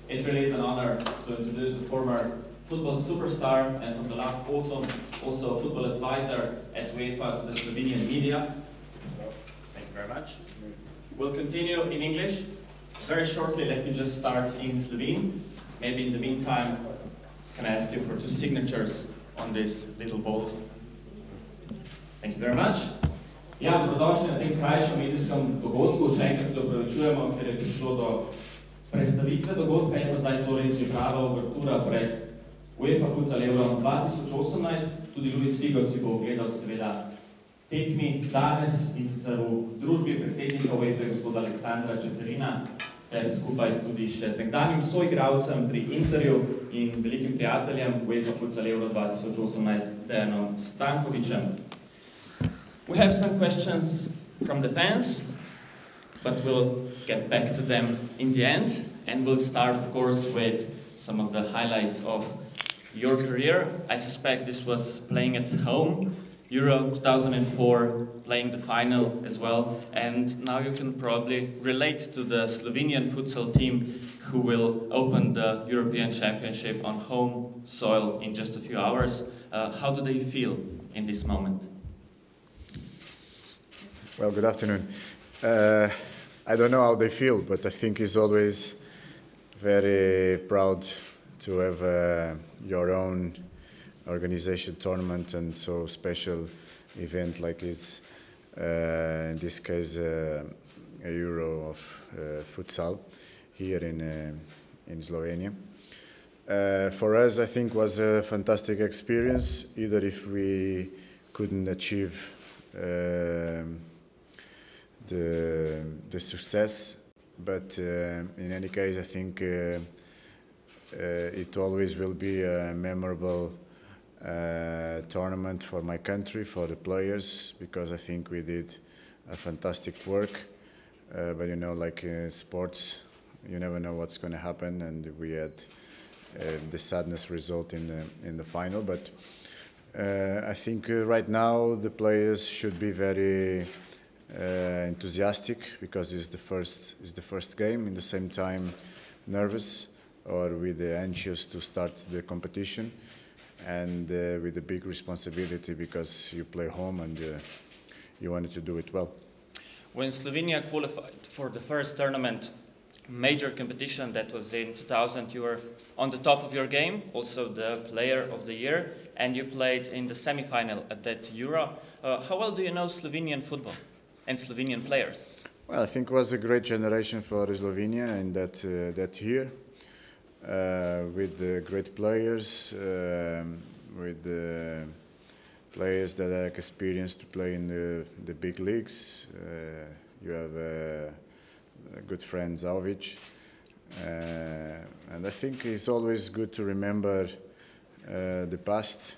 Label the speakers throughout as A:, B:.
A: It really is an honor to introduce a former football superstar and from the last autumn also a football advisor at UEFA to the Slovenian media. Thank you very much. We'll continue in English. Very shortly, let me just start in Slovene. Maybe in the meantime, can I ask you for 2 signatures on these little balls? Thank you very much. Ja, dobrodošli na tem krajšem medijskem dogodku. Še enkrat se opravičujemo, ker je prišlo do predstavitve dogodka, je pa zdaj torej že prava uvertura pred UEFA Futsal Euro 2018. Tudi Figo si bo ogledal seveda tekmi danes in sicer v družbi predsednika UEFA gospoda Aleksandra Čeferina ter skupaj tudi še z nekdanjim soigralcem pri Interju in velikim prijateljem UEFA Futsal Euro 2018 Dejanom Stankovićem. We have some questions from the fans, but we'll get back to them in the end. And we'll start, of course, with some of the highlights of your career. I suspect this was playing at home, Euro 2004, playing the final as well. And now you can probably relate to the Slovenian futsal team who will open the European Championship on home soil in just a few hours. How do they feel in this moment?
B: Well, good afternoon. I don't know how they feel, but I think it's always very proud to have your own organization tournament and so special event like this. In this case, a Euro of futsal here in Slovenia. For us, I think was a fantastic experience. Either if we couldn't achieve the success, but in any case, I think it always will be a memorable tournament for my country, for the players, because I think we did a fantastic work. But you know, like sports, you never know what's going to happen, and we had the sadness result in the final. But I think right now the players should be very enthusiastic because it's the first game. In the same time, nervous or with anxious to start the competition, and with a big responsibility because you play home and you wanted to do it well.
A: When Slovenia qualified for the first tournament, major competition that was in 2000, you were on the top of your game, also the player of the year, and you played in the semi-final at that Euro. How well do you know Slovenian football and Slovenian players?
B: Well, I think it was a great generation for Slovenia in that year, with great players, with players that are experienced to play in the big leagues. You have a good friend Zaovic, and I think it's always good to remember the past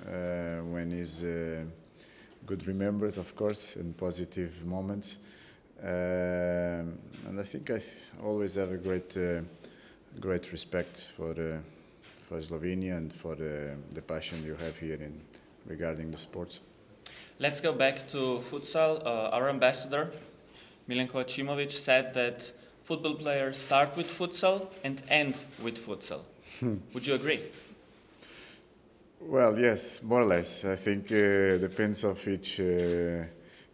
B: when it's good remembers, of course, and positive moments. And I think I always have a great respect for Slovenia and for the passion you have here regarding the sports.
A: Let's go back to futsal. Our ambassador, Milenko Achimovic, said that football players start with futsal and end with futsal. Would you agree?
B: Well, yes, more or less. I think depends of each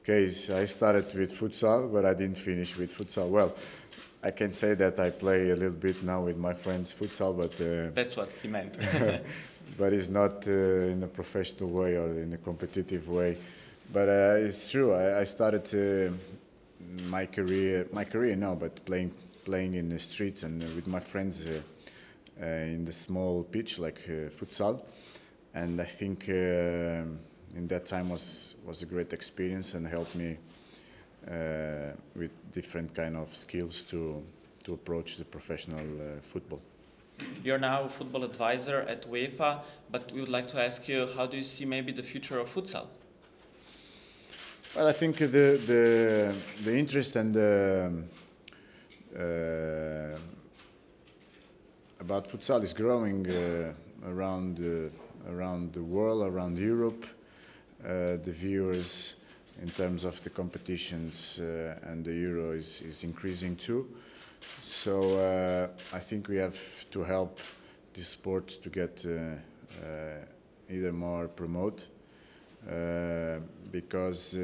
B: case. I started with futsal, but I didn't finish with futsal. Well, I can say that I play a little bit now with my friends futsal, but
A: that's what he meant.
B: But it's not in a professional way or in a competitive way. But it's true. I started my career now, but playing in the streets and with my friends in the small pitch like futsal. And I think in that time was a great experience and helped me with different kind of skills to approach the professional football.
A: You're now a football advisor at UEFA, but we would like to ask you, how do you see maybe the future of futsal?
B: Well, I think the interest and about futsal is growing around the world, around Europe. The viewers in terms of the competitions and the Euro is increasing too. So I think we have to help this sport to get either more promote because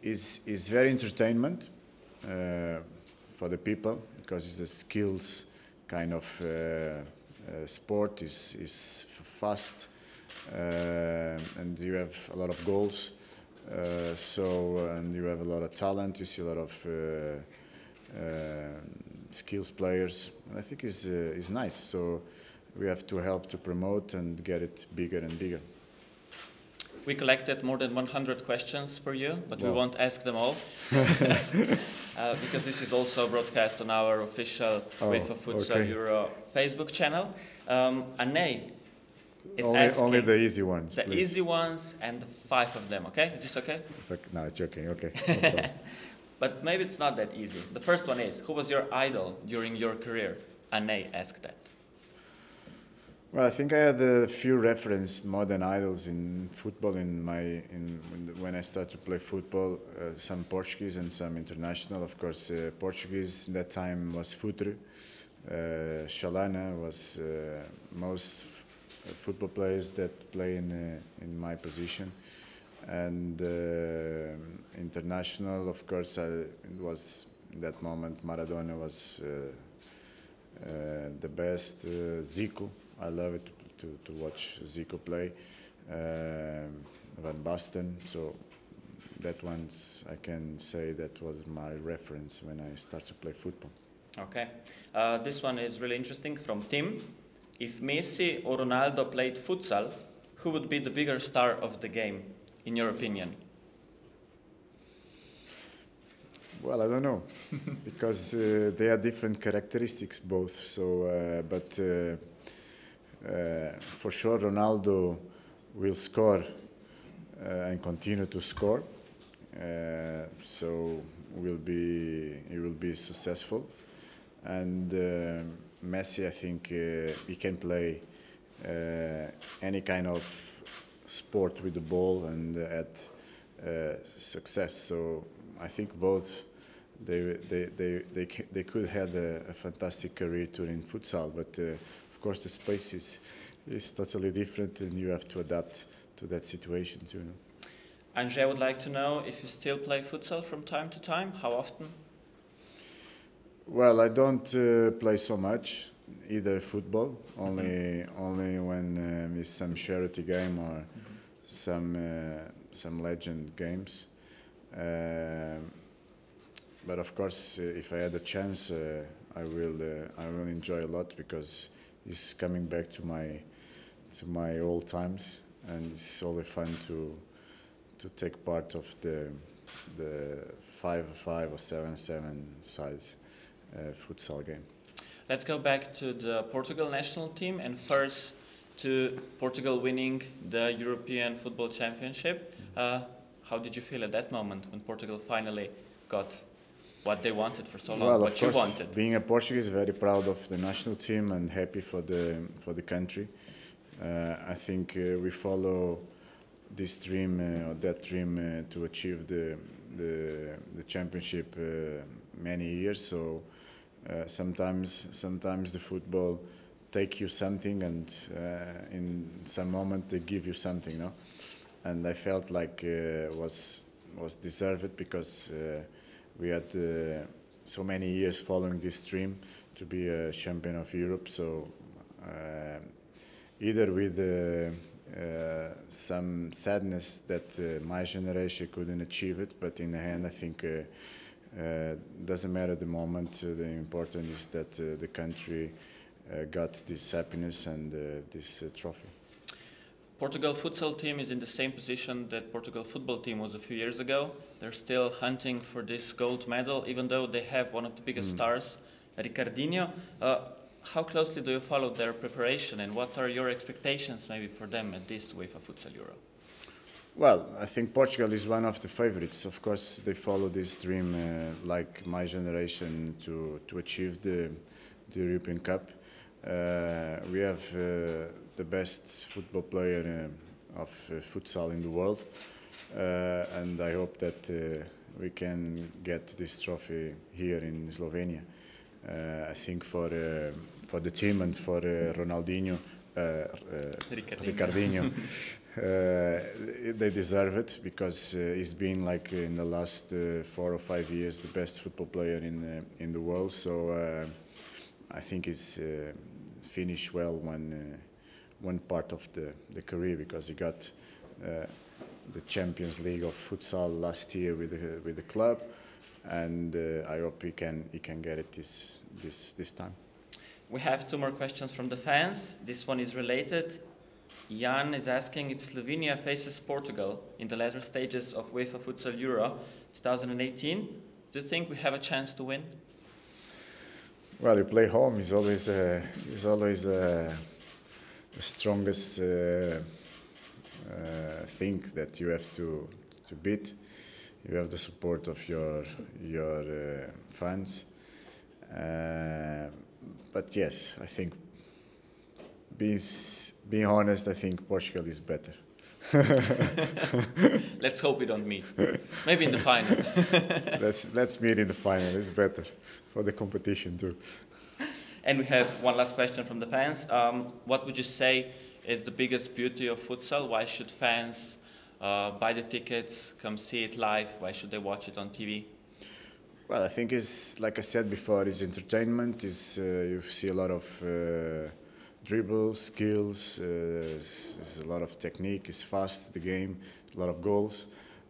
B: it's very entertainment for the people because it's a skills kind of sport. Is fast and you have a lot of goals. And you have a lot of talent. You see a lot of skills players. And I think is nice. So we have to help to promote and get it bigger and bigger.
A: We collected more than 100 questions for you, but we won't ask them all because this is also broadcast on our official UEFA Futsal Euro Facebook channel. Anne is asking
B: only the easy ones,
A: the
B: please.
A: Easy ones and 5 of them. Okay, is this okay?
B: It's okay. No, it's joking. Okay. No
A: But maybe it's not that easy. The first one is, who was your idol during your career? Anne asked that.
B: Well, I think I had a few reference modern idols in football when I started to play football. Some Portuguese and some international. Of course, Portuguese at that time was Futre. Shalana was most football players that play in my position. And international, of course, it was in that moment Maradona was the best. Zico, I love it to watch Zico play. Van Basten, so that one's I can say that was my reference when I started to play football.
A: Okay, this one is really interesting from Tim. If Messi or Ronaldo played futsal, who would be the bigger star of the game, in your opinion?
B: Well, I don't know, because they are different characteristics both. So, but for sure, Ronaldo will score and continue to score. So he will be successful. And Messi, I think he can play any kind of sport with the ball and at success. So I think both they could have a fantastic career too in futsal, but of course the space is totally different, and you have to adapt to that situation too.
A: Andrzej would like to know if you still play futsal from time to time. How often?
B: Well, I don't play so much either football. Only when it's some charity game or some legend games. But of course, if I had a chance, I will enjoy a lot because it's coming back to my old times, and it's always fun to take part of the 5-5 or 7-7 size futsal game.
A: Let's go back to the Portugal national team, and first to Portugal winning the European Football Championship. How did you feel at that moment when Portugal finally got what they wanted for so long?
B: Well,
A: what
B: of
A: you
B: course,
A: wanted?
B: Being a Portuguese, very proud of the national team and happy for the country. I think we follow this dream or that dream to achieve the championship many years. So sometimes the football take you something, and in some moment they give you something, no? And I felt like was deserved because we had so many years following this dream to be a champion of Europe. So either with some sadness that my generation couldn't achieve it, but in the end I think doesn't matter the moment. The important is that the country got this happiness and this trophy.
A: Portugal futsal team is in the same position that Portugal football team was a few years ago. They're still hunting for this gold medal, even though they have one of the biggest stars, Ricardinho. How closely do you follow their preparation, and what are your expectations maybe for them at this UEFA Futsal Euro?
B: Well, I think Portugal is one of the favorites. Of course, they follow this dream like my generation to achieve the European Cup. We have the best football player of futsal in the world, and I hope that we can get this trophy here in Slovenia. I think for the team and for Ronaldinho, Ricardinho, they deserve it because he's been like in the last 4 or 5 years the best football player in the world. So I think he's finished well one part of the career because he got the Champions League of Futsal last year with the club, and I hope he can get it this time.
A: We have 2 more questions from the fans. This one is related. Jan is asking if Slovenia faces Portugal in the later stages of UEFA Futsal Euro 2018. Do you think we have a chance to win?
B: Well, you play home is always the strongest thing that you have to beat. You have the support of your fans. But yes, I think, being honest, I think Portugal is better.
A: Let's hope we don't meet. Maybe in the final.
B: Let's meet in the final. It's better for the competition too.
A: And we have one last question from the fans. What would you say is the biggest beauty of futsal? Why should fans buy the tickets, come see it live? Why should they watch it on TV?
B: Well, I think it's, like I said before, it's entertainment. You see a lot of dribbles, skills, it's a lot of technique, it's fast, the game, a lot of goals.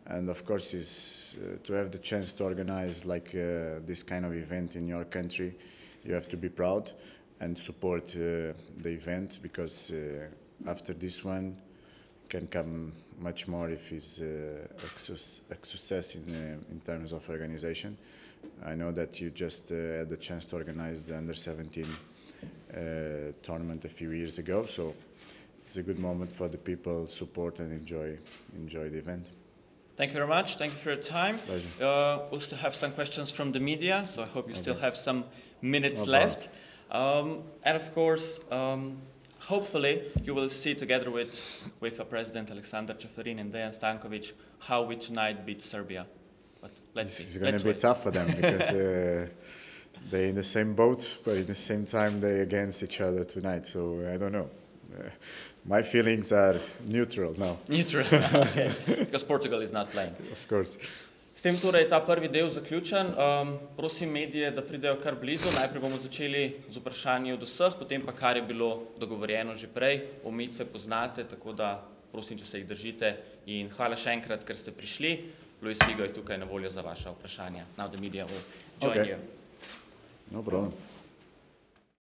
B: And of course, is to have the chance to organize like this kind of event in your country, you have to be proud and support the event, because after this one can come much more if it's a success in terms of organization. I know that you just had the chance to organize the Under-17 tournament a few years ago, so it's a good moment for the people to support and enjoy the event.
A: Thank you very much. Thank you for your time.
B: Pleasure.
A: We'll still have some questions from the media, so I hope you still have some minutes
B: No
A: left. And of course, hopefully you will see together with UEFA President Aleksandar Čeferin and Dejan Stanković how we tonight beat Serbia. But let's see.
B: It's going to be tough for them because they're in the same boat, but at the same time they're against each other tonight. So I don't know. My feelings are neutral now.
A: Neutral, okay. Because Portugal is not playing.
B: Of course.
A: S tem torej ta prvi del zaključen. Prosim medije, da pridejo kar blizu. Najprej bomo začeli z vprašanji od vseh, potem pa kar je bilo dogovorjeno že prej. Omejitve poznate, tako da prosim, če se jih držite. In hvala še enkrat, ker ste prišli. Luis Figo je tukaj na voljo za vaša vprašanja. Now the media will join you.
B: No problem.